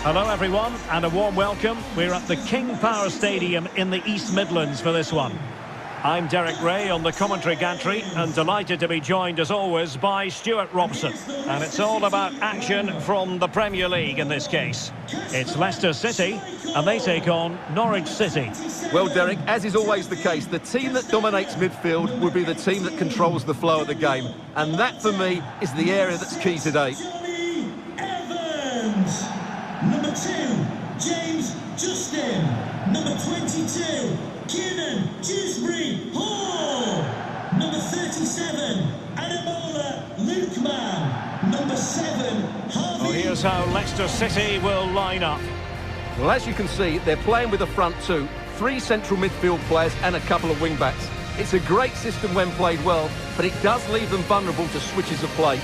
Hello everyone and a warm welcome. We're at the King Power Stadium in the East Midlands for this one. I'm Derek Ray on the commentary gantry and delighted to be joined as always by Stuart Robson. And it's all about action from the Premier League in this case. It's Leicester City and they take on Norwich City. Well, Derek, as is always the case, the team that dominates midfield will be the team that controls the flow of the game. And that, for me, is the area that's key today. Number 2, James Justin. Number 22, Kiernan Dewsbury Hall. Number 37, Anamola Lukman. Number 7, Harvey. Well, here's how Leicester City will line up. Well, as you can see, they're playing with a front two, 3 central midfield players and a couple of wing-backs. It's a great system when played well, but it does leave them vulnerable to switches of play.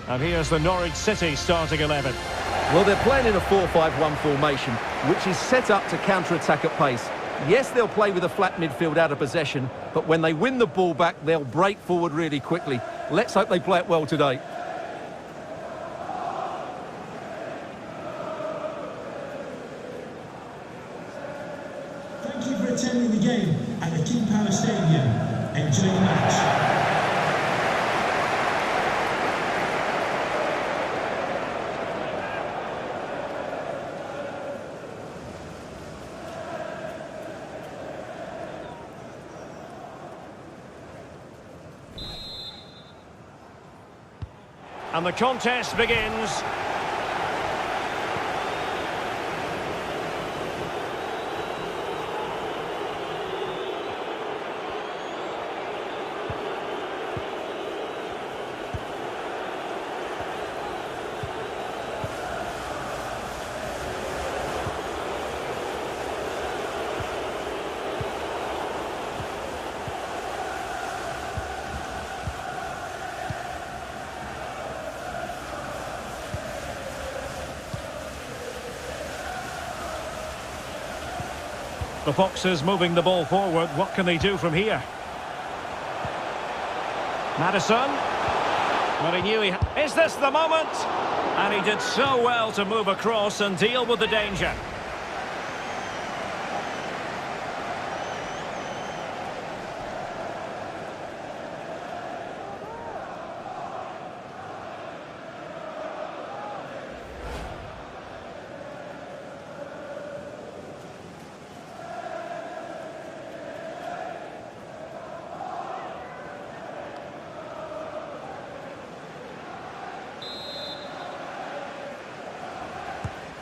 And here's the Norwich City starting 11. Well, they're playing in a 4-5-1 formation, which is set up to counter-attack at pace. Yes, they'll play with a flat midfield out of possession, but when they win the ball back, they'll break forward really quickly. Let's hope they play it well today. Thank you for attending the game at the King Power Stadium. Enjoy the match. And the contest begins. The Foxes moving the ball forward. What can they do from here? Maddison. But he knew he... Is this the moment? And he did so well to move across and deal with the danger.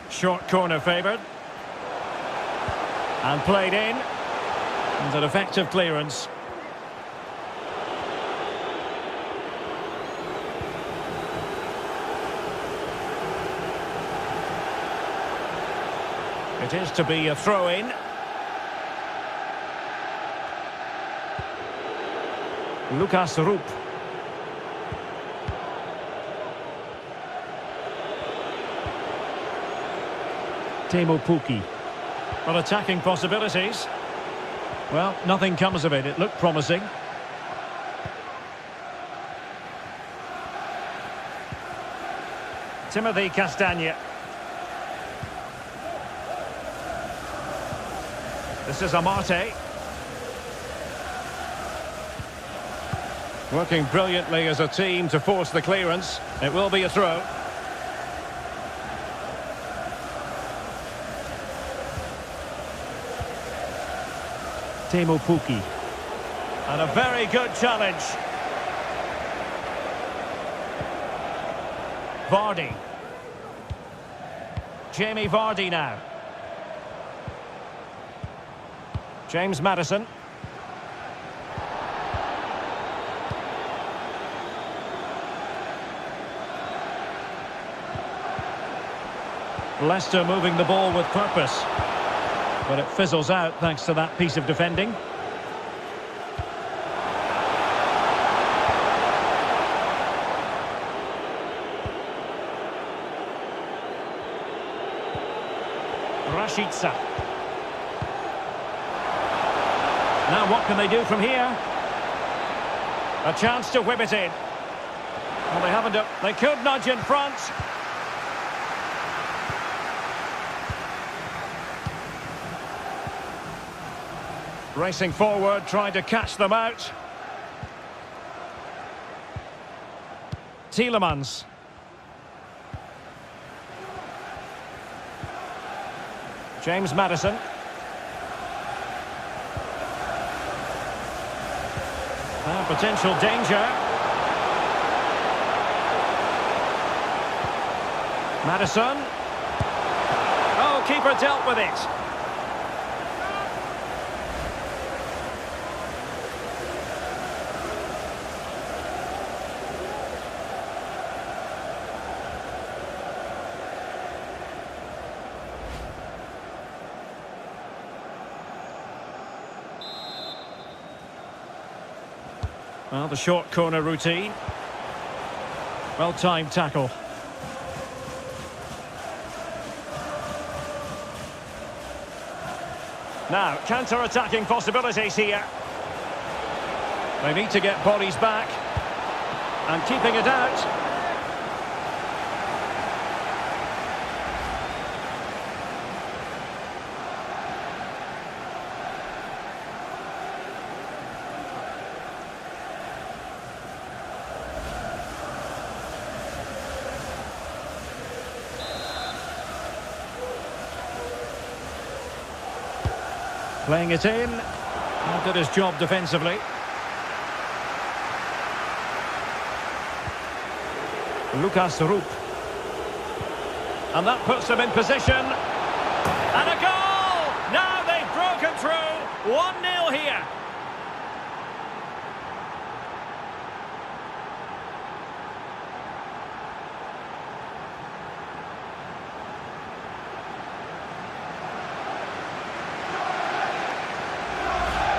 Short corner favoured. And played in. And an effective clearance. It is to be a throw-in. Lucas Rupp. Teemu Pukki. Well, attacking possibilities. Well, nothing comes of it. It looked promising. Timothy Castagne. This is Amate. Working brilliantly as a team to force the clearance. It will be a throw. Teemu Pukki. And a very good challenge. Vardy. Jamie Vardy now. James Maddison. Leicester moving the ball with purpose. But it fizzles out thanks to that piece of defending. Rashica. Now what can they do from here? A chance to whip it in. Well, they haven't. They could nudge in front. Racing forward, trying to catch them out. Tielemans. James Maddison. Potential danger. Maddison. Oh, keeper dealt with it. Well, the short corner routine. Well-timed tackle. Now, counter-attacking possibilities here. They need to get bodies back. And keeping it out. Playing it in. And did his job defensively. Lucas Rupp. And that puts them in position. And a goal! Now they've broken through. 1-0 here.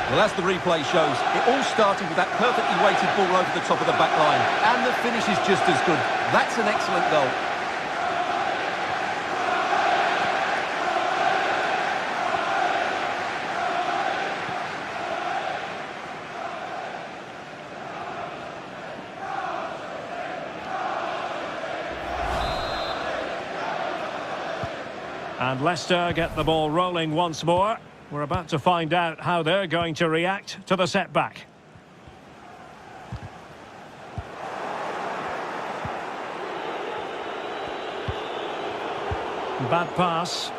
Well, as the replay shows, it all started with that perfectly weighted ball over the top of the back line. And the finish is just as good. That's an excellent goal. And Leicester get the ball rolling once more. We're about to find out how they're going to react to the setback. Bad pass.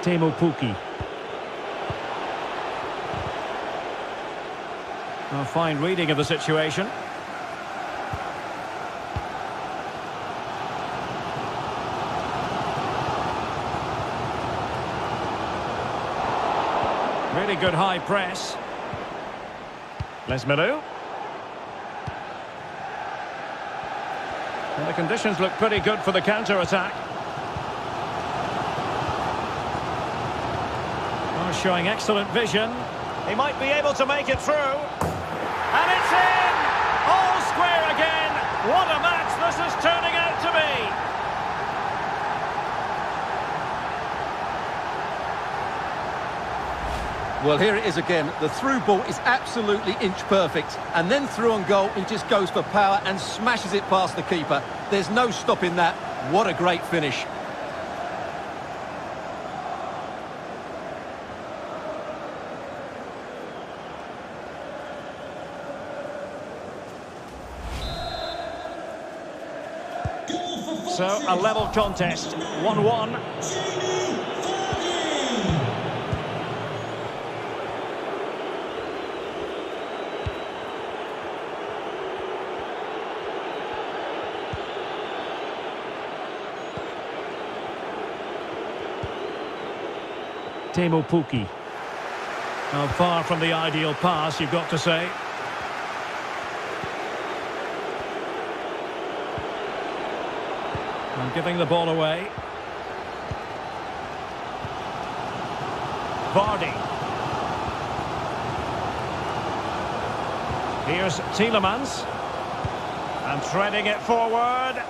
Teemu Pukki. A fine reading of the situation. Really good high press. Les Milou. And the conditions look pretty good for the counter-attack. Oh, showing excellent vision. He might be able to make it through. And it's in! All square again! What a match this is turning out to be! Well, here it is again. The through ball is absolutely inch perfect. And then through on goal, he just goes for power and smashes it past the keeper. There's no stopping that. What a great finish. So, a level contest, 1-1. Teemu Pukki. Now, far from the ideal pass, you've got to say. And giving the ball away. Vardy. Here's Tielemans. And threading it forward.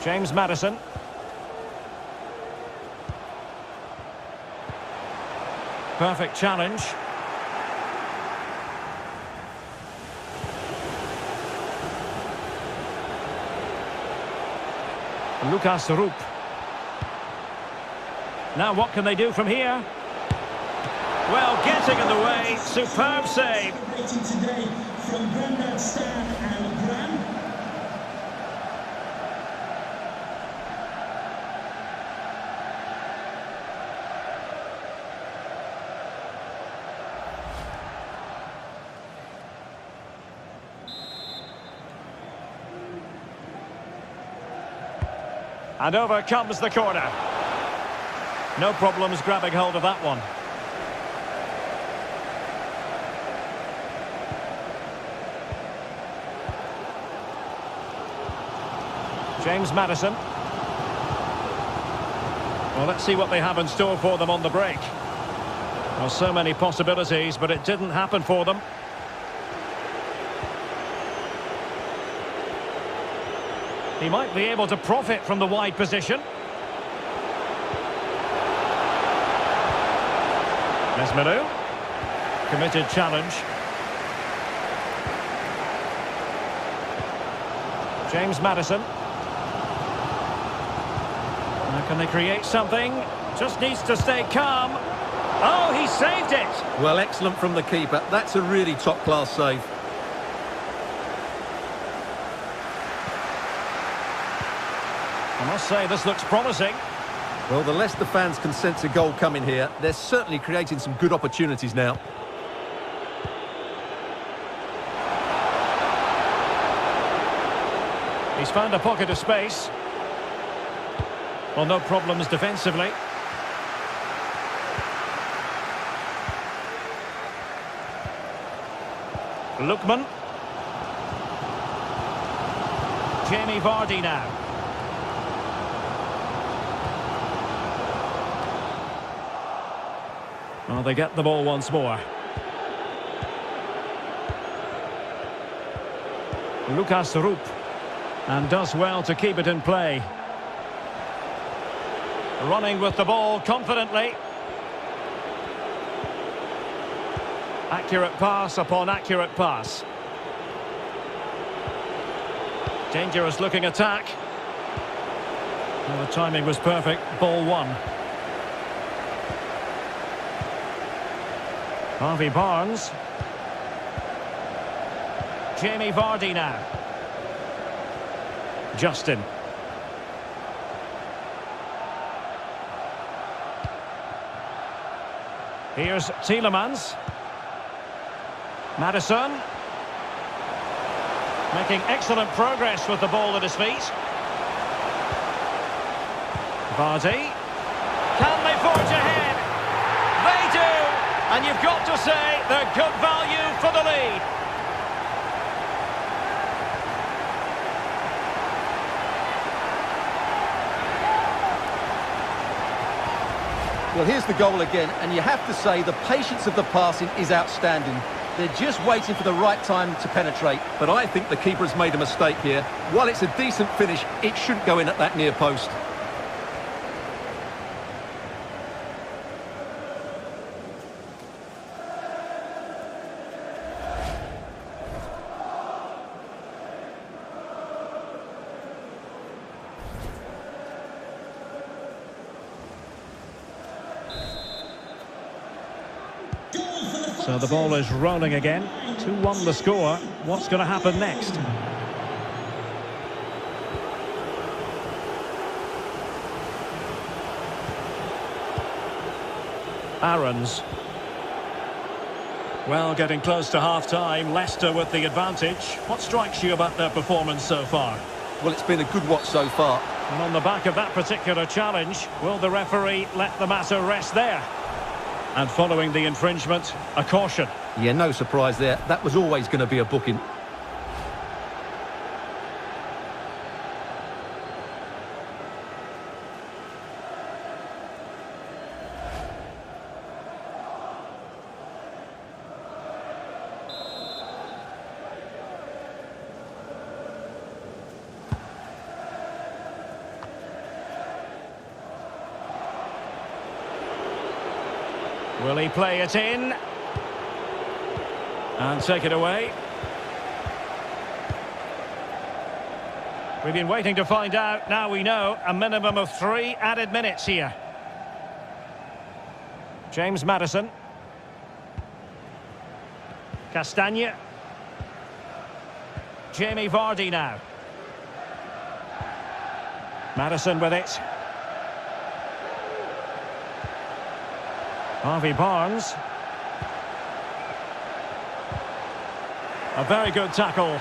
James Maddison. Perfect challenge. Lucas Rupp. Now what can they do from here? Well, getting in the way. Superb save. Celebrating today from Grandad Stan and Gran. And over comes the corner. No problems grabbing hold of that one. James Maddison. Well, let's see what they have in store for them on the break. Well, so many possibilities, but it didn't happen for them. He might be able to profit from the wide position. Mesmeru. Committed challenge. James Maddison. Now can they create something? Just needs to stay calm. Oh, he saved it! Well, excellent from the keeper. That's a really top-class save. I must say, this looks promising. Well, the Leicester fans can sense a goal coming here. They're certainly creating some good opportunities now. He's found a pocket of space. Well, no problems defensively. Lookman. Jamie Vardy now. Well, they get the ball once more. Lucas Rupp. And does well to keep it in play. Running with the ball confidently. Accurate pass upon accurate pass. Dangerous looking attack. Well, the timing was perfect. Ball one. Harvey Barnes. Jamie Vardy now. Justin. Here's Tielemans. Maddison. Making excellent progress with the ball at his feet. Vardy. Can they forge ahead? They do! And you've got to say they're good value for the lead. Well, here's the goal again, and you have to say the patience of the passing is outstanding. They're just waiting for the right time to penetrate, but I think the keeper has made a mistake here. While it's a decent finish, it shouldn't go in at that near post. So the ball is rolling again. 2-1 the score. What's going to happen next? Aarons. Well, getting close to half-time. Leicester with the advantage. What strikes you about their performance so far? Well, it's been a good watch so far. And on the back of that particular challenge, will the referee let the matter rest there? And following the infringement, a caution. Yeah, no surprise there. That was always going to be a booking. Will he play it in? And take it away. We've been waiting to find out. Now we know a minimum of 3 added minutes here. James Maddison. Castagne. Jamie Vardy now. Maddison with it. Harvey Barnes. A very good tackle.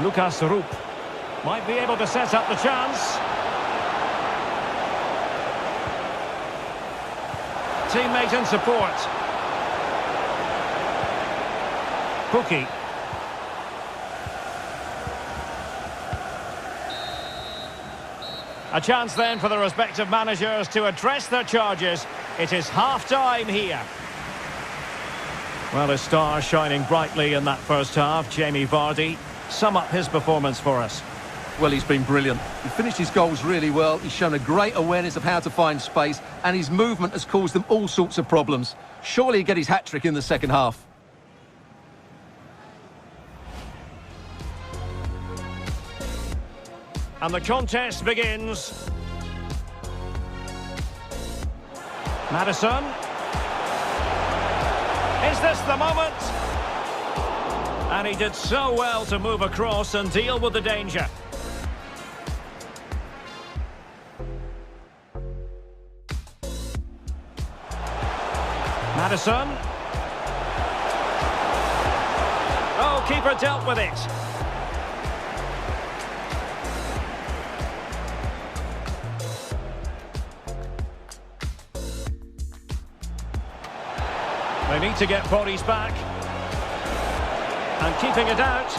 Lucas Rupp might be able to set up the chance. Teammate in support. Pukki. A chance then for the respective managers to address their charges. It is half-time here. Well, a star shining brightly in that first half, Jamie Vardy. Sum up his performance for us. Well, he's been brilliant. He finished his goals really well. He's shown a great awareness of how to find space, and his movement has caused them all sorts of problems. Surely he'll get his hat-trick in the second half. And the contest begins. Maddison. Is this the moment? And he did so well to move across and deal with the danger. Maddison. Oh, keeper dealt with it. They need to get bodies back. And keeping it out.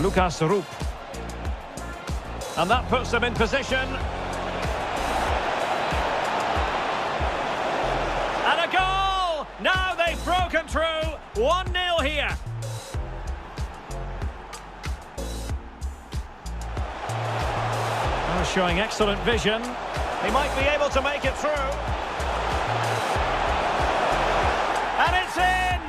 Lucas Rupp. And that puts them in position. And a goal! Now they've broken through. 1-0 here. Oh, showing excellent vision. He might be able to make it through. And it's in!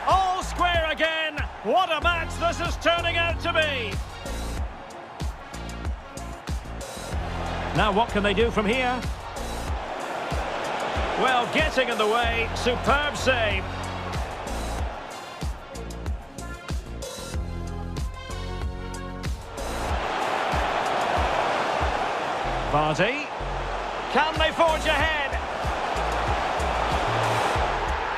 All square again. What a match this is turning out to be. Now what can they do from here? Well, getting in the way. Superb save. Vardy. Can they forge ahead?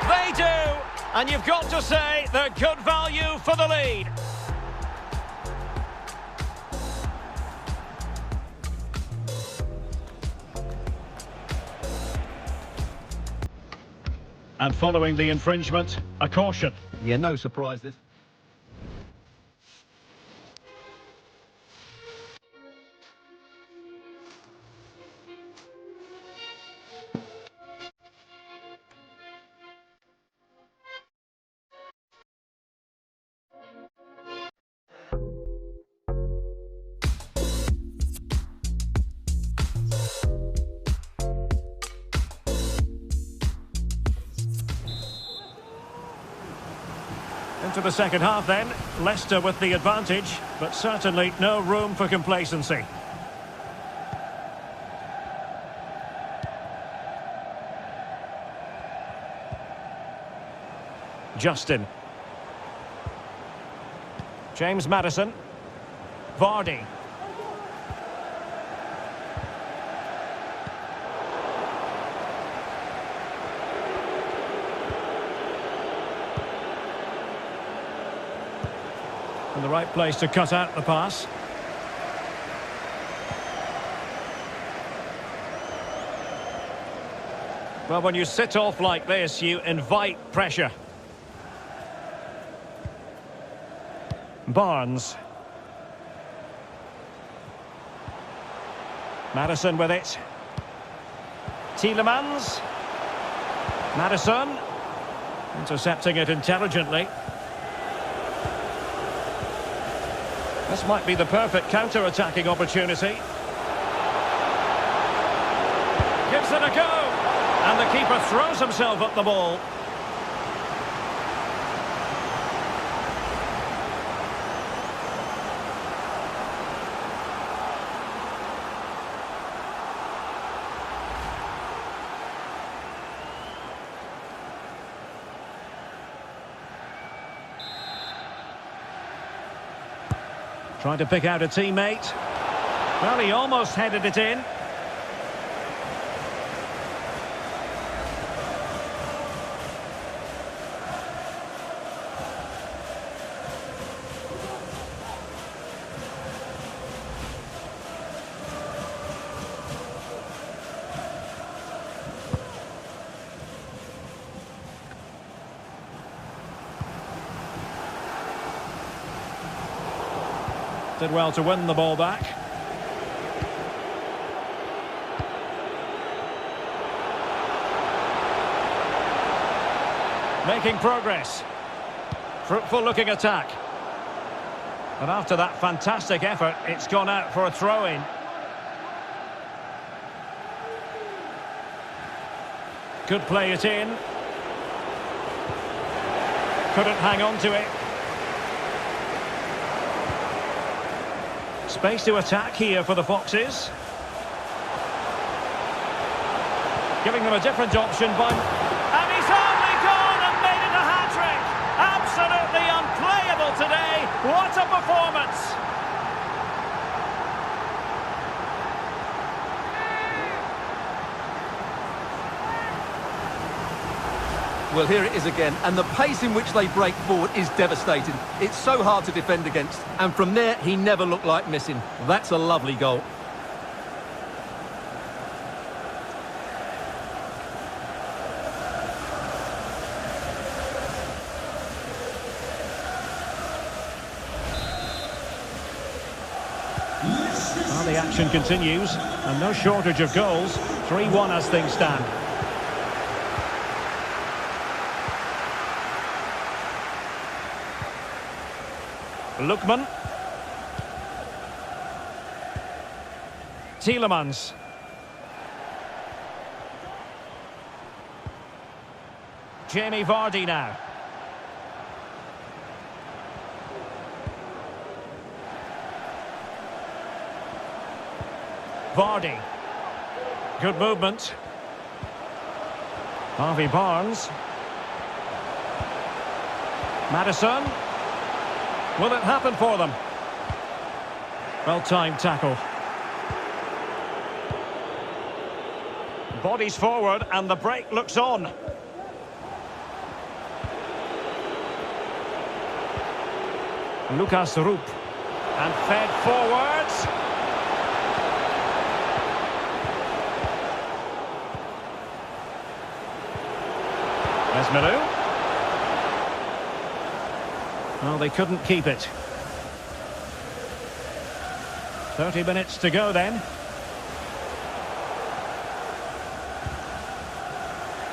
They do! And you've got to say they're good value for the lead. And following the infringement, a caution. Yeah, no surprise this. Into the second half then, Leicester with the advantage, but certainly no room for complacency. Justin. James Maddison. Vardy. In the right place to cut out the pass. Well, when you sit off like this, you invite pressure. Barnes. Maddison with it. Tielemans. Maddison. Intercepting it intelligently. This might be the perfect counter-attacking opportunity. Gives it a go. And the keeper throws himself at the ball. Trying to pick out a teammate. Well, he almost headed it in. Did well to win the ball back. Making progress. Fruitful looking attack. But after that fantastic effort, it's gone out for a throw-in. Could play it in. Couldn't hang on to it. Space to attack here for the Foxes. Giving them a different option by... And he's only gone and made it a hat-trick! Absolutely unplayable today! What a performance! Well, here it is again, and the pace in which they break forward is devastating. It's so hard to defend against, and from there, he never looked like missing. That's a lovely goal. Well, the action continues, and no shortage of goals. 3-1 as things stand. Lookman. Tielemans. Jamie Vardy now. Vardy. Good movement. Harvey Barnes. Maddison. Will it happen for them? Well-timed tackle. Bodies forward and the break looks on. Lucas Rupp. And fed forwards. Esmeralda. Well, they couldn't keep it. 30 minutes to go then.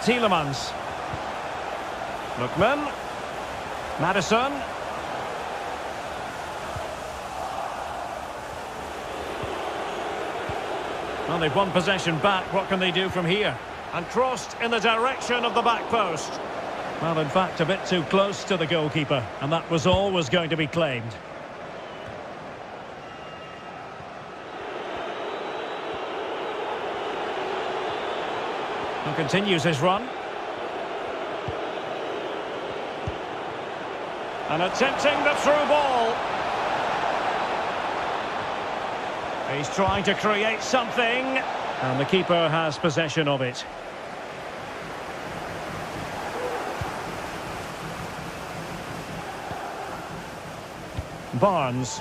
Tielemans. Lookman. Maddison. Well, they've won possession back. What can they do from here? And crossed in the direction of the back post. Well, in fact, a bit too close to the goalkeeper, and that was always going to be claimed. And continues his run. And attempting the through ball. He's trying to create something, and the keeper has possession of it. Barnes.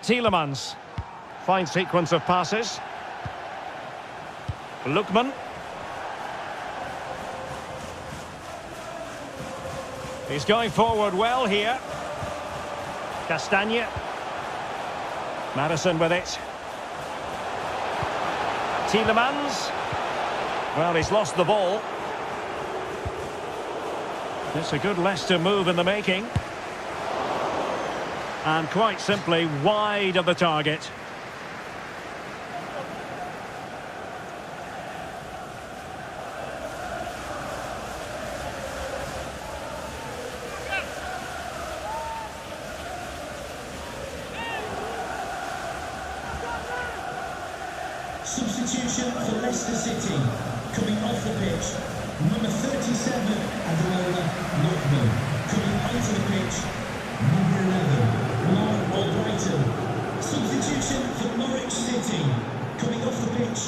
Tielemans. Fine sequence of passes. Lookman. He's going forward well here. Castagne. Maddison with it. Tielemans. Well, he's lost the ball. It's a good Leicester move in the making. And quite simply wide of the target. Substitution for Leicester City. Coming off the pitch, number 37, Ademola Lookman. Coming onto the pitch, number 11, Mark Albrighton. Substitution for Norwich City. Coming off the pitch,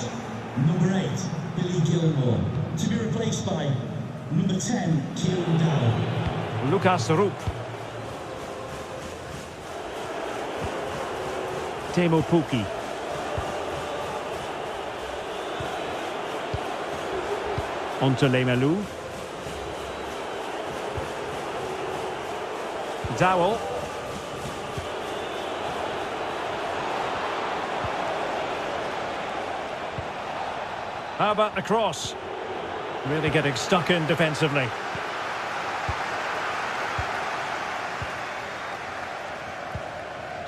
number 8, Billy Gilmore. To be replaced by number 10, Kieran Dowell. Lucas Rupp. Teemu Pukki. Onto Lemelou. Dowell. How about the cross? Really getting stuck in defensively.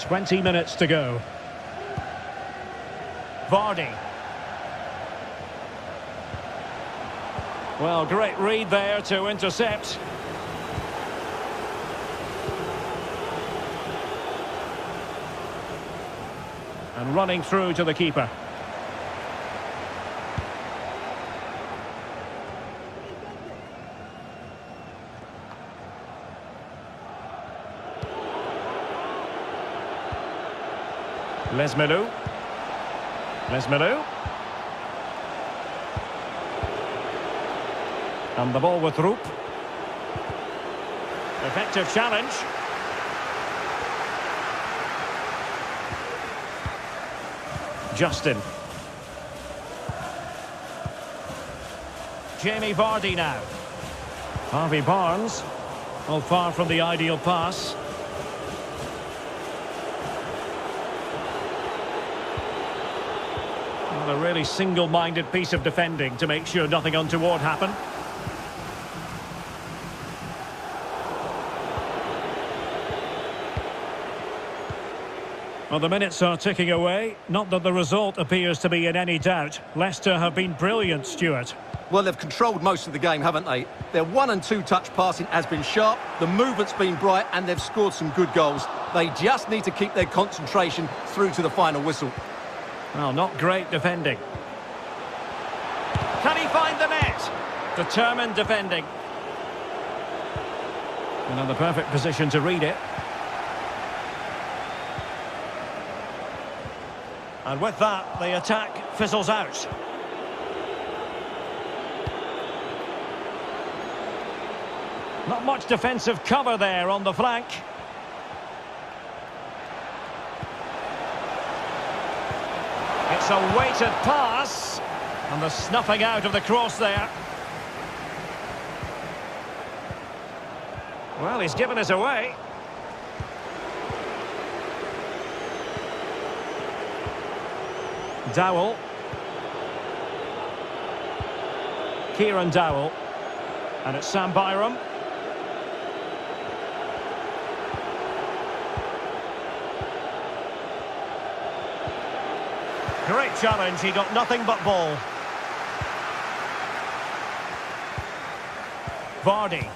"20 minutes to go. Vardy. Well, great read there to intercept. And running through to the keeper. Lemelou. Lemelou. And the ball with Rupp. Effective challenge. Justin. Jamie Vardy now. Harvey Barnes. Well, far from the ideal pass. Well, a really single-minded piece of defending to make sure nothing untoward happened. Well, the minutes are ticking away. Not that the result appears to be in any doubt. Leicester have been brilliant, Stuart. Well, they've controlled most of the game, haven't they? Their 1- and 2-touch passing has been sharp, the movement's been bright, and they've scored some good goals. They just need to keep their concentration through to the final whistle. Well, not great defending. Can he find the net? Determined defending. And in the perfect position to read it. And with that, the attack fizzles out. Not much defensive cover there on the flank. It's a weighted pass. And the snuffing out of the cross there. Well, he's given us away. Dowell. Kieran Dowell. And it's Sam Byram. Great challenge, he got nothing but ball. Vardy.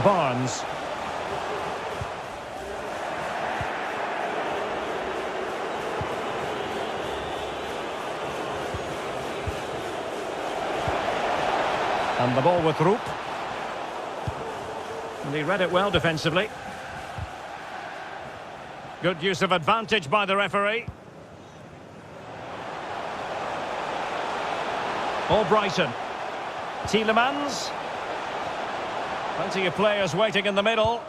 Barnes. And the ball with Rupp. And he read it well defensively. Good use of advantage by the referee. Albrighton. Tielemans. Plenty of players waiting in the middle.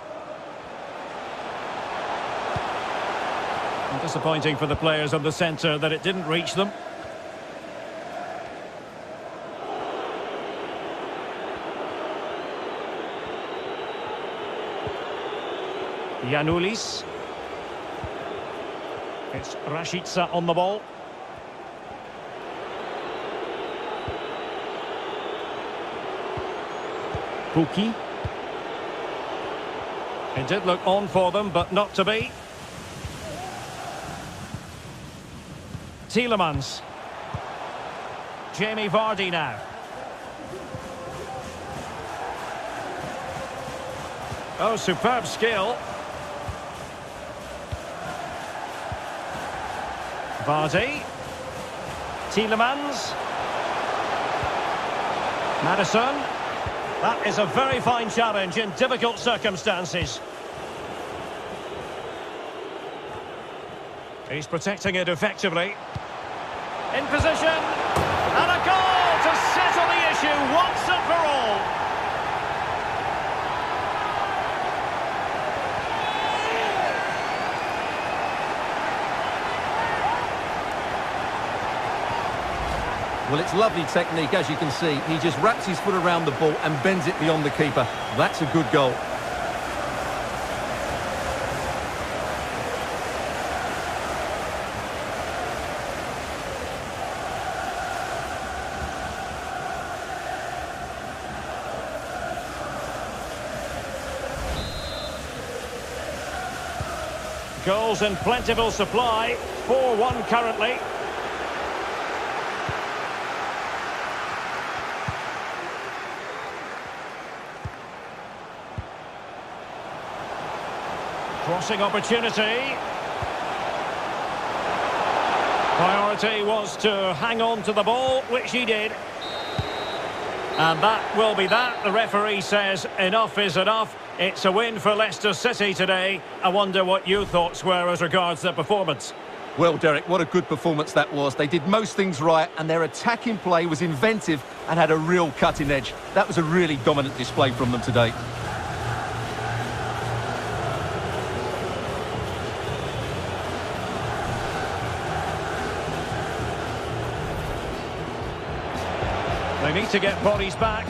And disappointing for the players of the centre that it didn't reach them. Giannoulis. It's Rashica on the ball. Pukki. It did look on for them, but not to be. Tielemans. Jamie Vardy now. Oh, superb skill. Vardy. Tielemans. Maddison. That is a very fine challenge in difficult circumstances. He's protecting it effectively. In position. And a goal to settle the issue once and for all. Well, it's lovely technique, as you can see. He just wraps his foot around the ball and bends it beyond the keeper. That's a good goal. Goals in plentiful supply. 4-1 currently. Crossing opportunity. Priority was to hang on to the ball, which he did. And that will be that. The referee says enough is enough. It's a win for Leicester City today. I wonder what your thoughts were as regards their performance. Well, Derek, what a good performance that was. They did most things right, and their attacking play was inventive and had a real cutting edge. That was a really dominant display from them today. They need to get bodies back.